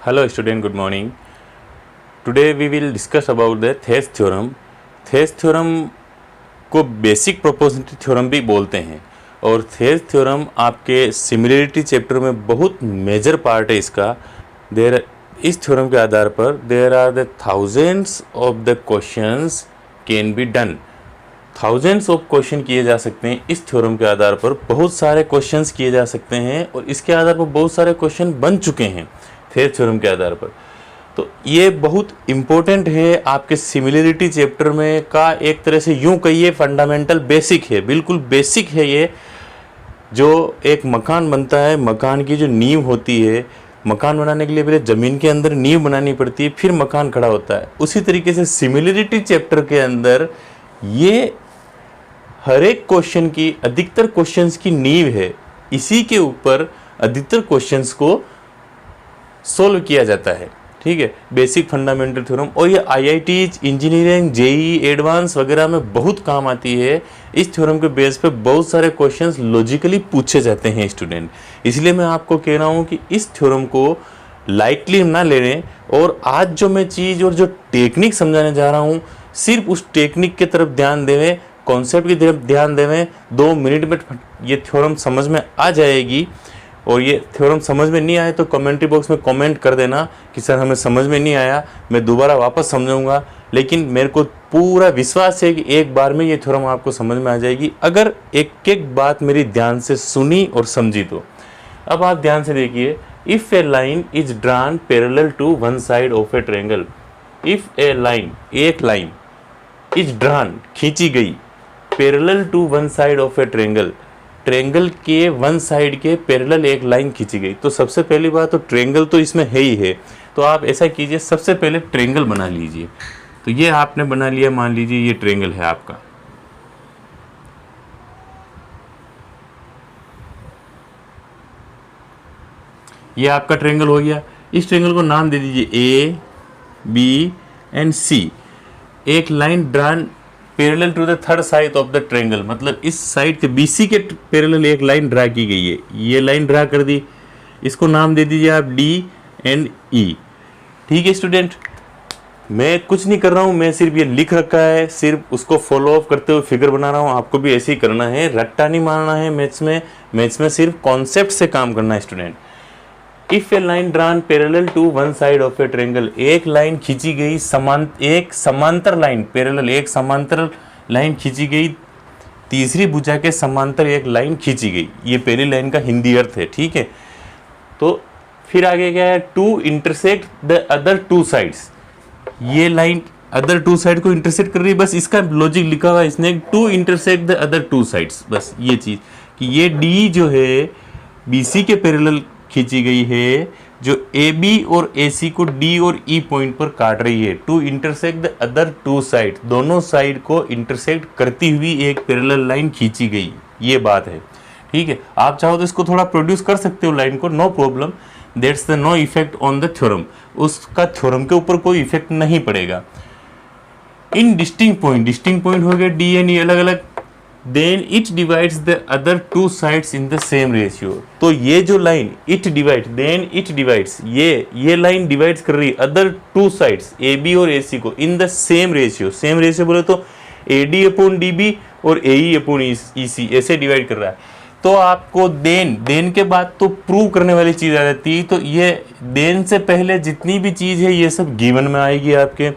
Hello student, good morning. Today we will discuss about the Thales theorem. Thales theorem को basic proportionality theorem भी बोलते हैं और Thales theorem आपके similarity chapter में बहुत मेजर पार्ट है इसका। इस थ्योरम के आधार पर there are the thousands of the questions can be done. Thousands of question किए जा सकते हैं इस थ्योरम के आधार पर, बहुत सारे क्वेश्चंस किए जा सकते हैं और इसके आधार पर बहुत सारे क्वेश्चन बन चुके हैं थेल्स थ्योरम के आधार पर। तो ये बहुत इम्पोर्टेंट है आपके सिमिलरिटी चैप्टर में का, एक तरह से यूं कहिए फंडामेंटल बेसिक है, बिल्कुल बेसिक है ये। जो एक मकान बनता है, मकान की जो नींव होती है, मकान बनाने के लिए पहले ज़मीन के अंदर नींव बनानी पड़ती है, फिर मकान खड़ा होता है। उसी तरीके से सिमिलरिटी चैप्टर के अंदर ये हर एक क्वेश्चन की, अधिकतर क्वेश्चंस की नींव है। इसी के ऊपर अधिकतर क्वेश्चंस को सोल्व किया जाता है। ठीक है, बेसिक फंडामेंटल थ्योरम। और ये आईआईटीज, इंजीनियरिंग, जेई एडवांस वगैरह में बहुत काम आती है। इस थ्योरम के बेस पे बहुत सारे क्वेश्चंस लॉजिकली पूछे जाते हैं स्टूडेंट। इसलिए मैं आपको कह रहा हूँ कि इस थ्योरम को लाइटली ना लें और आज जो मैं चीज़ और जो टेक्निक समझाने जा रहा हूँ, सिर्फ उस टेक्निक की तरफ ध्यान देवें, कॉन्सेप्ट की तरफ ध्यान देवें। 2 मिनट में ये थ्योरम समझ में आ जाएगी। और ये थ्योरम समझ में नहीं आए तो कमेंट्री बॉक्स में कमेंट कर देना कि सर हमें समझ में नहीं आया, मैं दोबारा वापस समझाऊंगा। लेकिन मेरे को पूरा विश्वास है कि एक बार में ये थ्योरम आपको समझ में आ जाएगी, अगर एक एक बात मेरी ध्यान से सुनी और समझी तो। अब आप ध्यान से देखिए, if a line is drawn parallel to one side of a triangle. If a line, एक लाइन, इज ड्रॉन, खींची गई, parallel to one side of a triangle, triangle के वन साइड के पैरेलल एक लाइन खींची गई। तो सबसे पहली बात तो ट्रायंगल तो इसमें है ही है। तो आप ऐसा कीजिए, सबसे पहले ट्रायंगल बना लीजिए। तो ये आपने बना लिया, मान लीजिए ये ट्रायंगल है आपका। ये आपका ट्रायंगल हो गया। इस ट्रायंगल को नाम दे दीजिए ए, बी एंड सी। एक line drawn parallel to the third side of the triangle, मतलब इस साइड के बीसी के पैरेलल एक लाइन ड्रा की गई है। ये लाइन ड्रा कर दी, इसको नाम दे दीजिए आप डी एंड ई। ठीक है स्टूडेंट, मैं कुछ नहीं कर रहा हूँ, मैं सिर्फ ये लिख रखा है, सिर्फ उसको फॉलो अप करते हुए फिगर बना रहा हूँ। आपको भी ऐसे ही करना है, रट्टा नहीं मारना है मैथ्स में। मैथ्स में सिर्फ कॉन्सेप्ट से काम करना है student. If a line drawn parallel to one side of a triangle, एक लाइन खींची गई, एक समांतर लाइन, पैरेलल एक समांतर लाइन खींची गई, तीसरी भुजा के समांतर एक लाइन खींची गई। ये पहली लाइन का हिंदी अर्थ है। ठीक है, तो फिर आगे क्या है, to intersect the other two sides. ये लाइन अदर टू साइड को इंटरसेक्ट कर रही है, बस इसका लॉजिक लिखा हुआ है इसने, to intersect the other two sides. बस ये चीज कि ये डी जो है बीसी के पैरेलल खींची गई है, जो ए बी और ए सी को डी और ई पॉइंट पर काट रही है। To intersect the other two side, दोनों साइड को इंटरसेक्ट करती हुई एक पैरेलल लाइन खींची गई, ये बात है। ठीक है, आप चाहो तो इसको थोड़ा प्रोड्यूस कर सकते हो लाइन को, no problem, that's the no effect on the theorem. उसका थ्योरम के ऊपर कोई इफेक्ट नहीं पड़ेगा। इन डिस्टिंक्ट पॉइंट हो गए डी एंड ई अलग अलग, then it divides the other two sides in the same ratio। तो ये जो लाइन it divides, ये लाइन डिवाइड्स कर रही है other two sides A B और ए सी को in the same ratio. Same ratio बोले तो A D upon D B और ए ई अपॉन ई सी, ऐसे डिवाइड कर रहा है। तो आपको देन के बाद तो प्रूव करने वाली चीज आ जाती है। तो ये देन से पहले जितनी भी चीज है ये सब गिवन में आएगी। आपके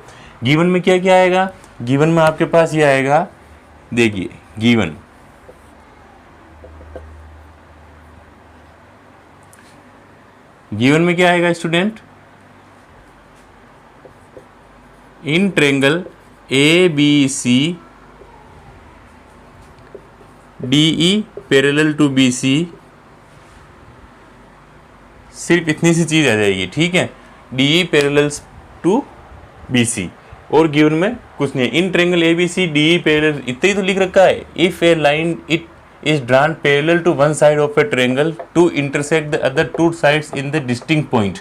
गिवन में क्या क्या आएगा, गिवन में आपके पास ये आएगा, देखिए गिवन में क्या आएगा student, in triangle A B C D E parallel to B C, सिर्फ इतनी सी चीज आ जाएगी। ठीक है, D E parallel to B C, और गिवन में कुछ नहीं है। In triangle A B C D E parallel, इतना ही तो लिख रखा है। If a line it is drawn parallel to one side of a triangle to intersect the other two sides in the distinct point.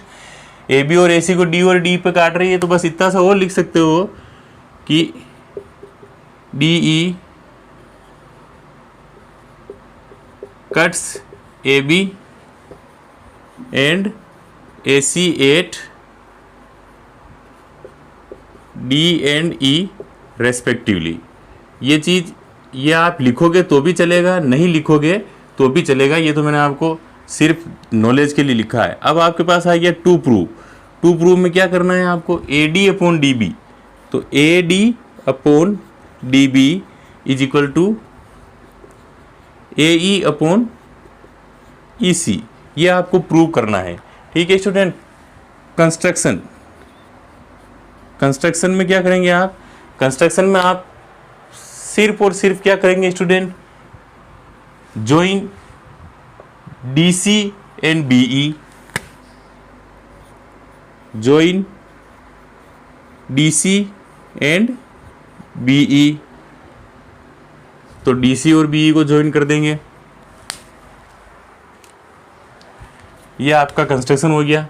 A B और A C को D और D पे काट रही है, तो बस इतना सा और लिख सकते हो कि D E cuts A B and AC at D and E respectively. ये चीज़ ये आप लिखोगे तो भी चलेगा, नहीं लिखोगे तो भी चलेगा, ये तो मैंने आपको सिर्फ नॉलेज के लिए लिखा है। अब आपके पास आ गया टू प्रूव। टू प्रूव में क्या करना है आपको, A D upon D B. तो A D upon D B is equal to A E upon E C, ये आपको प्रूव करना है। ठीक है स्टूडेंट। कंस्ट्रक्शन में क्या करेंगे आप, कंस्ट्रक्शन में आप सिर्फ और सिर्फ क्या करेंगे student, join D C and B E, join D C and B E. तो डी सी और बी ई को ज्वाइन कर देंगे, ये आपका कंस्ट्रक्शन हो गया।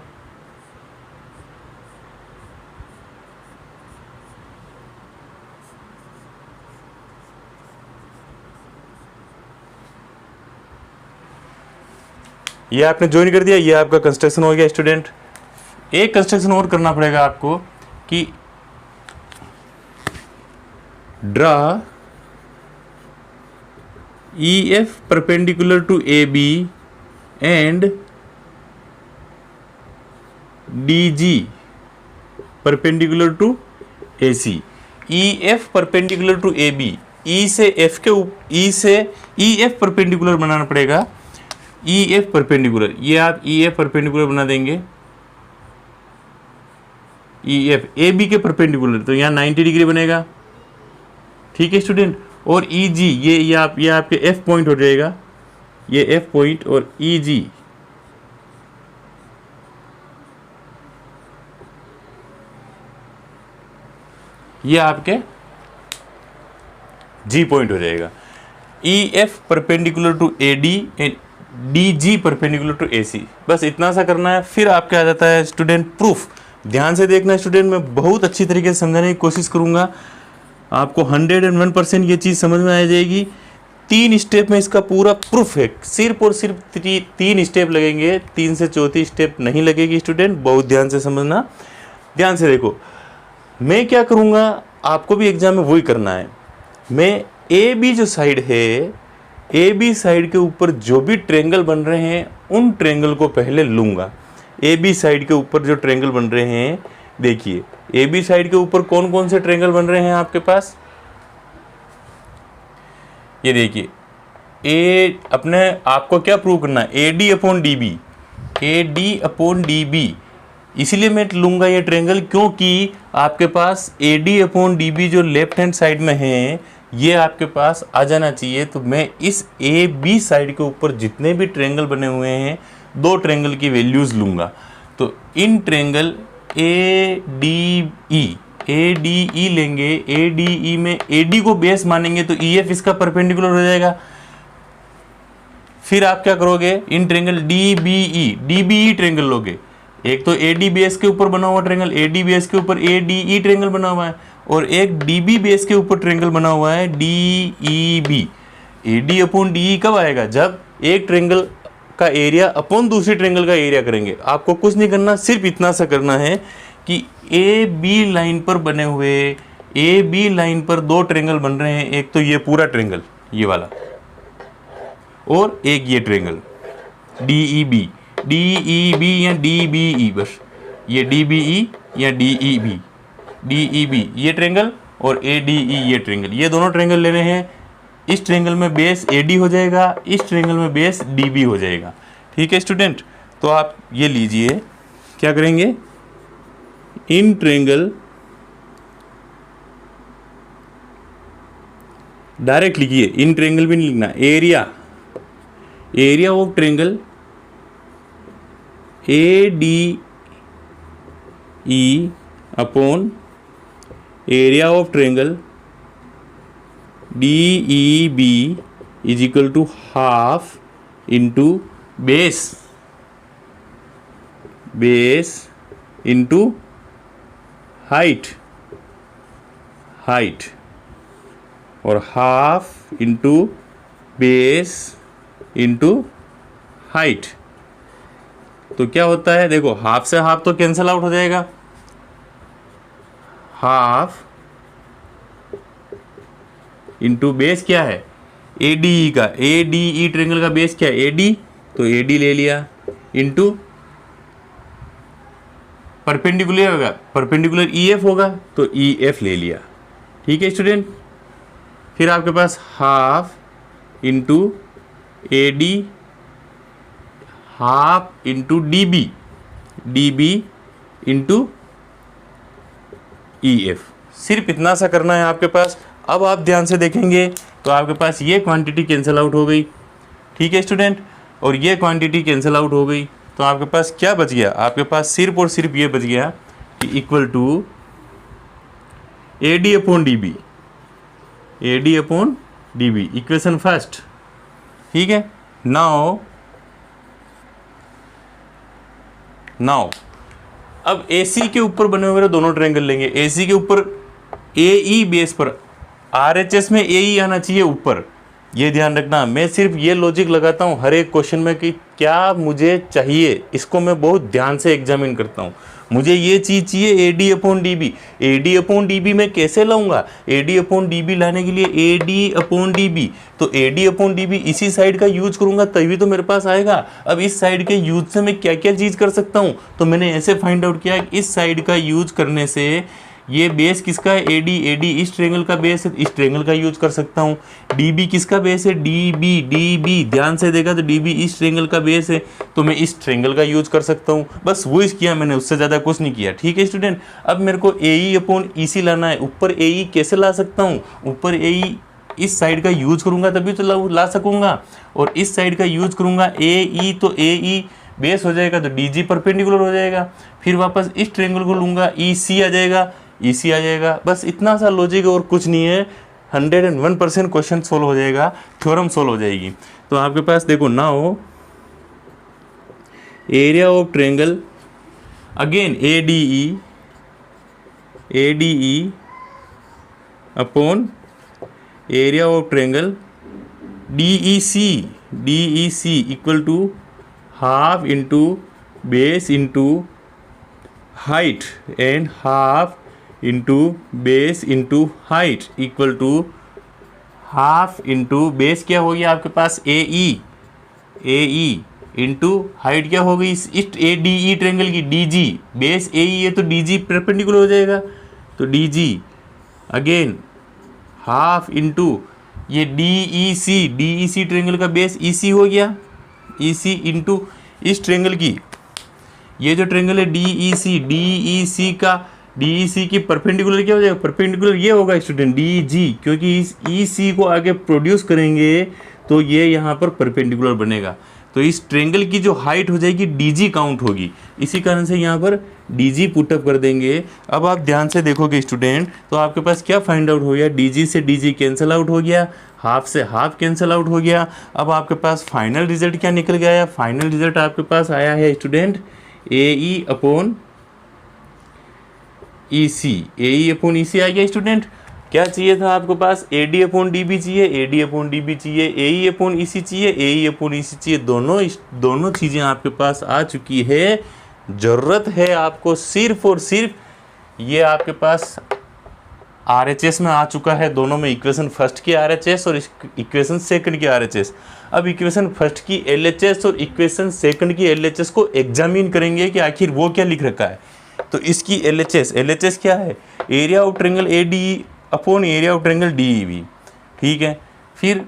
ये आपने ज्वाइन कर दिया, ये आपका कंस्ट्रक्शन हो गया स्टूडेंट। एक कंस्ट्रक्शन और करना पड़ेगा आपको कि draw E F perpendicular to A B and D G perpendicular to A C. E F perpendicular to A B, E से एफ के ई से ई एफ परपेंडिकुलर बनाना पड़ेगा। ई एफ परपेंडिकुलर, ये आप ई एफ परपेंडिकुलर बना देंगे, ई एफ ए बी के perpendicular, तो यहाँ 90 डिग्री बनेगा। ठीक है स्टूडेंट। और ई जी ये आपके एफ पॉइंट हो जाएगा, ये एफ पॉइंट और ई जी ये आपके जी पॉइंट हो जाएगा। E F perpendicular to A D and D G perpendicular to A C, बस इतना सा करना है। फिर आपके आ जाता है स्टूडेंट प्रूफ। ध्यान से देखना स्टूडेंट, मैं बहुत अच्छी तरीके से समझाने की कोशिश करूंगा, आपको 101% ये चीज़ समझ में आ जाएगी। 3 स्टेप में इसका पूरा प्रूफ है, सिर्फ और सिर्फ 3 स्टेप लगेंगे, 3 से चौथी स्टेप नहीं लगेगी स्टूडेंट। बहुत ध्यान से समझना, ध्यान से देखो। मैं क्या करूँगा, आपको भी एग्जाम में वही करना है। मैं ए बी जो साइड है, ए बी साइड के ऊपर जो भी ट्रेंगल बन रहे हैं उन ट्रेंगल को पहले लूँगा। ए बी साइड के ऊपर जो ट्रेंगल बन रहे हैं, देखिए ए बी साइड के ऊपर कौन कौन से ट्रेंगल बन रहे हैं आपके पास, ये देखिए। ए अपने आपको क्या प्रूव करना है, A D upon D B, A D upon D B. इसीलिए मैं लूँगा ये ट्रेंगल, क्योंकि आपके पास A D upon D B जो लेफ्ट हैंड साइड में है ये आपके पास आ जाना चाहिए। तो मैं इस ए बी साइड के ऊपर जितने भी ट्रेंगल बने हुए हैं 2 ट्रेंगल की वैल्यूज़ लूँगा। तो इन ट्रेंगल ए डी ई लेंगे, ए डी ई में ए डी को बेस मानेंगे तो ई एफ इसका परपेंडिकुलर हो जाएगा। फिर आप क्या करोगे, in triangle D B E triangle लोगे। एक तो ए डी बेस के ऊपर बना हुआ ट्रेंगल, ए डी बेस के ऊपर ए डी ई ट्रेंगल बना हुआ है, और एक डी बी बेस के ऊपर ट्रेंगल बना हुआ है D E B. A D upon D E कब आएगा, जब एक ट्रेंगल का एरिया अपॉन दूसरी ट्रेंगल का एरिया करेंगे। आपको कुछ नहीं करना, सिर्फ इतना सा करना है कि ए बी लाइन पर बने हुए, ए बी लाइन पर 2 ट्रेंगल बन रहे हैं। एक तो ये पूरा ट्रेंगल ये वाला, और एक ये ट्रेंगल डी ई बी या डी बी ई, बस ये डी बी ई या डी ई बी ये ट्रेंगल, और ए डी ई ये ट्रेंगल, ये दोनों ट्रेंगल लेने हैं। इस ट्रेंगल में बेस ए डी हो जाएगा, इस ट्रेंगल में बेस डी बी हो जाएगा। ठीक है स्टूडेंट। तो आप ये लीजिए, क्या करेंगे, इन ट्रेंगल डायरेक्ट लिखिए, इन ट्रेंगल भी नहीं लिखना, area of triangle A D E upon area of triangle D E B is equal to half into base into height, और half into base into height. तो क्या होता है, देखो हाफ से हाफ तो कैंसल आउट हो जाएगा, हाफ इंटू बेस क्या है ए डी ई का, ए डी ई ट्रेंगल का बेस क्या है ए डी, तो ए डी ले लिया इंटू परपेंडिकुलर होगा, परपेंडिकुलर ई एफ होगा तो ई एफ ले लिया। ठीक है स्टूडेंट, फिर आपके पास half into A D half into D B, D B into E F, सिर्फ इतना सा करना है आपके पास। अब आप ध्यान से देखेंगे तो आपके पास ये क्वांटिटी कैंसिल आउट हो गई। ठीक है स्टूडेंट, और ये क्वांटिटी कैंसिल आउट हो गई तो आपके पास क्या बच गया, आपके पास सिर्फ और सिर्फ ये बच गया कि equal to A D upon D B, A D upon D B, equation first. ठीक है, नाउ अब ए सी के ऊपर बने हुए दोनों ट्रायंगल लेंगे। ए सी के ऊपर ए ई बेस पर, आर एच एस में ए ई आना चाहिए ऊपर, ये ध्यान रखना। मैं सिर्फ ये लॉजिक लगाता हूँ हर एक क्वेश्चन में कि क्या मुझे चाहिए, इसको मैं बहुत ध्यान से एग्जामिन करता हूँ। मुझे ये चीज़ चाहिए A D upon D B, A D upon D B मैं कैसे लाऊंगा, A D upon D B लाने के लिए A D upon D B, तो A D upon D B इसी साइड का यूज करूंगा तभी तो मेरे पास आएगा। अब इस साइड के यूज से मैं क्या क्या चीज़ कर सकता हूँ, तो मैंने ऐसे फाइंड आउट किया कि इस साइड का यूज करने से ये बेस किसका है ए डी इस ट्रेंगल का बेस है, इस ट्रेंगल का यूज कर सकता हूँ। डी बी किसका बेस है डी बी, ध्यान से देखा तो डी बी इस ट्रेंगल का बेस है तो मैं इस ट्रेंगल का यूज कर सकता हूँ। बस वो इस किया मैंने, उससे ज़्यादा कुछ नहीं किया। ठीक है स्टूडेंट, अब मेरे को ए ई अपॉन ई सी लाना है। ऊपर ए ई कैसे ला सकता हूँ, ऊपर ए ई इस साइड का यूज करूँगा तभी तो ला सकूँगा, और इस साइड का यूज करूँगा ए ई, तो ए ई बेस हो जाएगा तो डी जी परपेंडिकुलर हो जाएगा। फिर वापस इस ट्रेंगल को लूँगा ई सी आ जाएगा, ईसी आ जाएगा। बस इतना सा लॉजिक और कुछ नहीं है, 101% क्वेश्चन सोल्व हो जाएगा, थ्योरम सोल्व हो जाएगी। तो आपके पास देखो now area of triangle again A D E upon area of triangle D E C equal to half into base into height and half into base into height equal to half into base क्या हो गया आपके पास ए E into height क्या हो गई इस ए D ई triangle की डी जी, बेस ए ई है तो डी जी परपेंडिकुलर हो जाएगा तो D G again half into ये डी ई सी ट्रेंगल का बेस ई सी हो गया, ई सी इंटू इस ट्रेंगल की, ये जो ट्रेंगल है डी ई सी का डी ई सी की परपेंडिकुलर क्या हो जाएगा, परपेंडिकुलर ये होगा स्टूडेंट डी जी, क्योंकि इस ई सी को आगे प्रोड्यूस करेंगे तो ये यहाँ पर परपेंडिकुलर बनेगा, तो इस ट्रेंगल की जो हाइट हो जाएगी डी जी काउंट होगी, इसी कारण से यहाँ पर डी जी पुटअप कर देंगे। अब आप ध्यान से देखोगे स्टूडेंट तो आपके पास क्या फाइंड आउट हो गया, डी जी से डी जी कैंसिल आउट हो गया, हाफ से हाफ कैंसिल आउट हो गया। अब आपके पास फाइनल रिजल्ट क्या निकल गया है, फाइनल रिजल्ट आपके पास आया है student A E upon E C, A E upon E C आ गया स्टूडेंट। क्या चाहिए था आपके पास, A D upon D B चाहिए, A D upon D B चाहिए, ए ई अपॉन ई सी चाहिए, ए ई अपॉन ई सी चाहिए, दोनों चीज़ें आपके पास आ चुकी है। ज़रूरत है आपको सिर्फ और सिर्फ ये आपके पास आर एच एस में आ चुका है, दोनों में इक्वेशन फर्स्ट की आर एच एस और इक्वेशन सेकंड की आर एच एस। अब इक्वेशन फर्स्ट की एल एच एस और इक्वेशन सेकंड की एल एच एस को एग्जामिन करेंगे कि आखिर वो क्या लिख रखा है। तो इसकी एल एच एस क्या है, area of triangle A D upon area of triangle D E B, ठीक है। फिर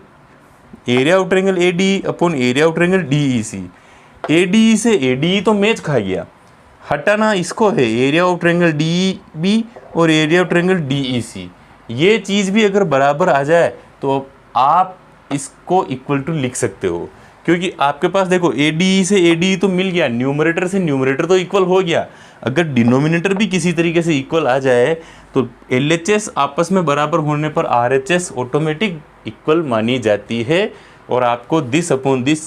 area of triangle A D upon area of triangle D E C, A D E से ए डी ई तो match खा गया, हटाना इसको है area of triangle D E B और area of triangle D E C. ये चीज़ भी अगर बराबर आ जाए तो आप इसको इक्वल टू लिख सकते हो, क्योंकि आपके पास देखो ए डी ई से ए डी ई तो मिल गया, न्यूमरेटर से न्यूमरेटर तो इक्वल हो गया। अगर डिनोमिनेटर भी किसी तरीके से इक्वल आ जाए तो एल एच एस आपस में बराबर होने पर R H S automatic equal मानी जाती है और आपको this upon this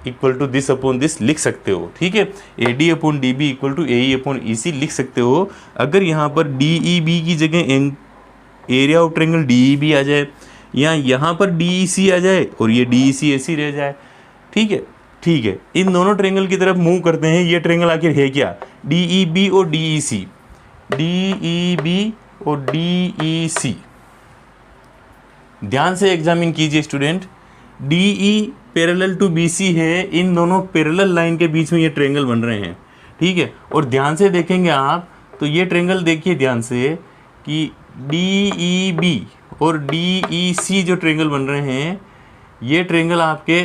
equal to this upon this लिख सकते हो, ठीक है। A D upon D B equal to A E upon E C लिख सकते हो। अगर यहाँ पर डी ई बी की जगह area of triangle D E B आ जाए या यहाँ पर डी ई सी आ जाए और ये डी ई सी ऐसी रह जाए, ठीक है, ठीक है। इन दोनों ट्रायंगल की तरफ मूव करते हैं। ये ट्रायंगल आखिर है क्या, डी ई बी और D E C, D E B और DEC। ध्यान से एग्जामिन कीजिए student. DE parallel to BC है, इन दोनों पैरेलल लाइन के बीच में ये ट्रायंगल बन रहे हैं, ठीक है। और ध्यान से देखेंगे आप तो ये ट्रायंगल देखिए ध्यान से कि DEB और DEC जो ट्रायंगल बन रहे हैं, ये ट्रायंगल आपके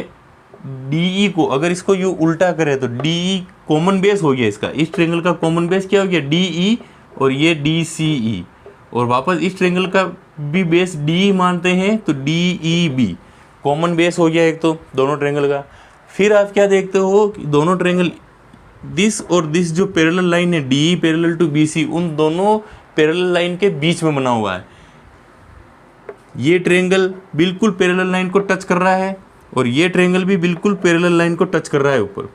DE को अगर इसको यूँ उल्टा करें तो DE कॉमन बेस हो गया इसका, इस ट्रायंगल का कॉमन बेस क्या हो गया DE, और ये DCE, और वापस इस ट्रायंगल का भी बेस DE मानते हैं तो DEB कॉमन बेस हो गया एक तो दोनों ट्रायंगल का। फिर आप क्या देखते हो कि दोनों ट्रायंगल दिस और दिस जो पैरेलल लाइन है DE पैरेलल टू BC, उन दोनों पैरेलल लाइन के बीच में बना हुआ है। ये ट्रायंगल बिल्कुल पैरेलल लाइन को टच कर रहा है और ये ट्रायंगल भी बिल्कुल पैरेलल लाइन को टच कर रहा है ऊपर।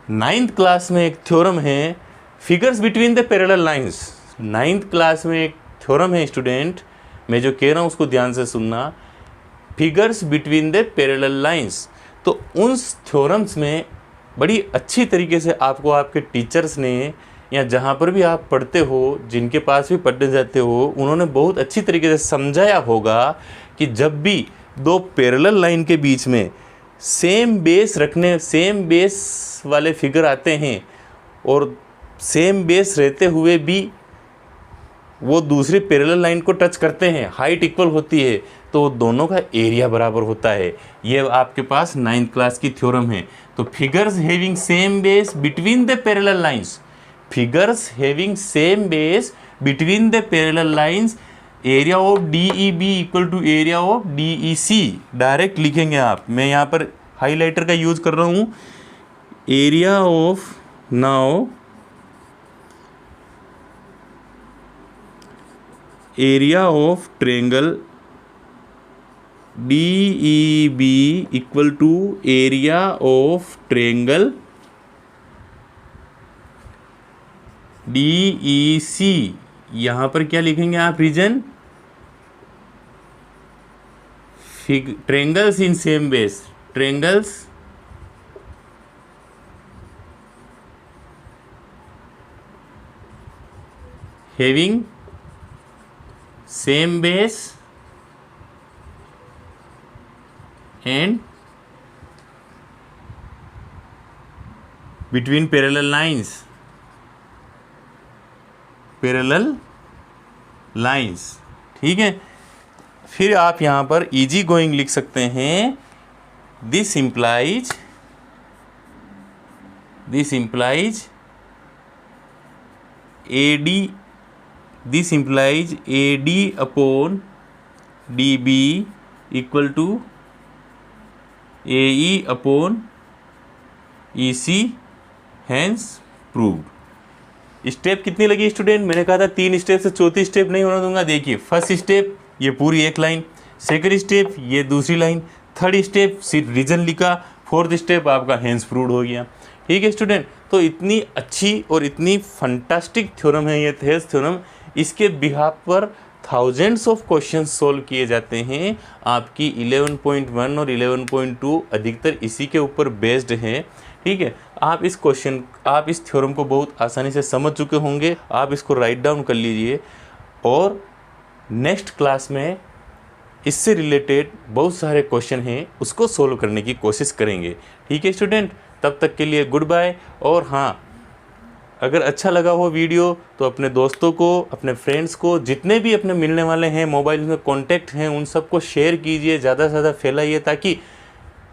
9th क्लास में एक थ्योरम है figures between the parallel lines. 9th class में एक थ्योरम है स्टूडेंट, मैं जो कह रहा हूँ उसको ध्यान से सुनना, figures between the parallel lines. तो उन थ्योरम्स में बड़ी अच्छी तरीके से आपको आपके टीचर्स ने, या जहाँ पर भी आप पढ़ते हो, जिनके पास भी पढ़ने जाते हो, उन्होंने बहुत अच्छी तरीके से समझाया होगा कि जब भी दो पैरेलल लाइन के बीच में सेम बेस वाले फिगर आते हैं और सेम बेस रहते हुए भी वो दूसरी पैरेलल लाइन को टच करते हैं, हाइट इक्वल होती है, तो दोनों का एरिया बराबर होता है। ये आपके पास 9th क्लास की थ्योरम है। तो figures having same base between the parallel lines, figures having same base between the parallel lines, area of DEB equal to area of DEC direct लिखेंगे आप। मैं यहाँ पर हाइलाइटर का यूज कर रहा हूँ। Area of now area of triangle DEB equal to area of triangle DEC। यहाँ पर क्या लिखेंगे आप reason, triangles in same base, triangles having same base and between parallel lines, ठीक है। फिर आप यहाँ पर इजी गोइंग लिख सकते हैं, this implies AD upon DB equal to AE upon EC, hence proved. Step कितनी लगी स्टूडेंट, मैंने कहा था 3 स्टेप से चौथी स्टेप नहीं होने दूंगा। देखिए फर्स्ट स्टेप ये पूरी एक लाइन, सेकंड स्टेप ये दूसरी लाइन, थर्ड स्टेप सिर्फ रीजन लिखा, फोर्थ स्टेप आपका हैंस प्रूव्ड हो गया। ठीक है स्टूडेंट, तो इतनी अच्छी और इतनी फंटास्टिक थ्योरम है ये थेस थ्योरम, इसके बिहाफ पर थाउजेंड्स ऑफ क्वेश्चन सोल्व किए जाते हैं। आपकी 11.1 और 11.2 अधिकतर इसी के ऊपर बेस्ड हैं। ठीक है, आप इस थ्योरम को बहुत आसानी से समझ चुके होंगे। आप इसको राइट डाउन कर लीजिए और नेक्स्ट क्लास में इससे रिलेटेड बहुत सारे क्वेश्चन हैं, उसको सोल्व करने की कोशिश करेंगे। ठीक है स्टूडेंट, तब तक के लिए गुड बाय। और हाँ, अगर अच्छा लगा हो वीडियो तो अपने दोस्तों को, अपने फ्रेंड्स को, जितने भी अपने मिलने वाले हैं, मोबाइल में कॉन्टैक्ट हैं, उन सबको शेयर कीजिए, ज़्यादा से ज़्यादा फैलाइए, ताकि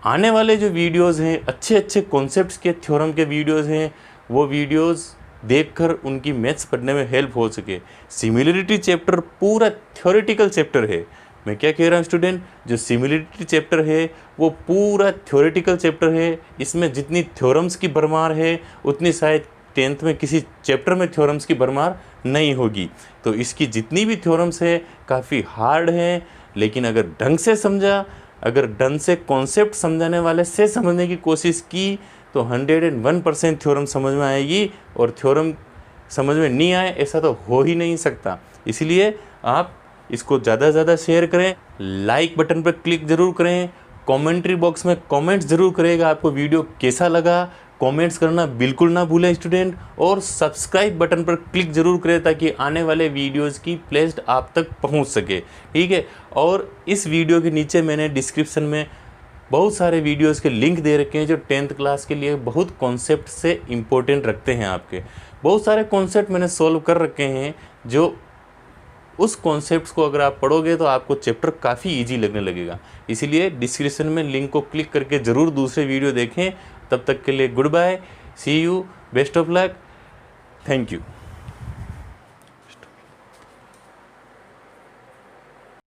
आने वाले जो वीडियोस हैं, अच्छे अच्छे कॉन्सेप्ट्स के थ्योरम के वीडियोस हैं, वो वीडियोस देखकर उनकी मैथ्स पढ़ने में हेल्प हो सके। सिमिलरिटी चैप्टर पूरा थ्योरेटिकल चैप्टर है। मैं क्या कह रहा हूँ स्टूडेंट, जो सिमिलरिटी चैप्टर है वो पूरा थ्योरेटिकल चैप्टर है। इसमें जितनी थ्योरम्स की भरमार है उतनी शायद 10th में किसी चैप्टर में थ्योरम्स की भरमार नहीं होगी। तो इसकी जितनी भी थ्योरम्स है काफ़ी हार्ड हैं, लेकिन अगर ढंग से समझा, अगर ढंग से कॉन्सेप्ट समझाने वाले से समझने की कोशिश की तो 101% थ्योरम समझ में आएगी। और थ्योरम समझ में नहीं आए ऐसा तो हो ही नहीं सकता। इसलिए आप इसको ज़्यादा से ज़्यादा शेयर करें, लाइक बटन पर क्लिक ज़रूर करें, कमेंट्री बॉक्स में कमेंट्स ज़रूर करेगा आपको वीडियो कैसा लगा, कमेंट्स करना बिल्कुल ना भूलें स्टूडेंट, और सब्सक्राइब बटन पर क्लिक ज़रूर करें ताकि आने वाले वीडियोस की प्लेलिस्ट आप तक पहुंच सके, ठीक है। और इस वीडियो के नीचे मैंने डिस्क्रिप्शन में बहुत सारे वीडियोस के लिंक दे रखे हैं जो 10th क्लास के लिए बहुत कॉन्सेप्ट से इम्पोर्टेंट रखते हैं। आपके बहुत सारे कॉन्सेप्ट मैंने सॉल्व कर रखे हैं, जो उस कॉन्सेप्ट्स को अगर आप पढ़ोगे तो आपको चैप्टर काफ़ी इजी लगने लगेगा। इसीलिए डिस्क्रिप्शन में लिंक को क्लिक करके ज़रूर दूसरे वीडियो देखें। तब तक के लिए good bye, see you, best of luck, thank you.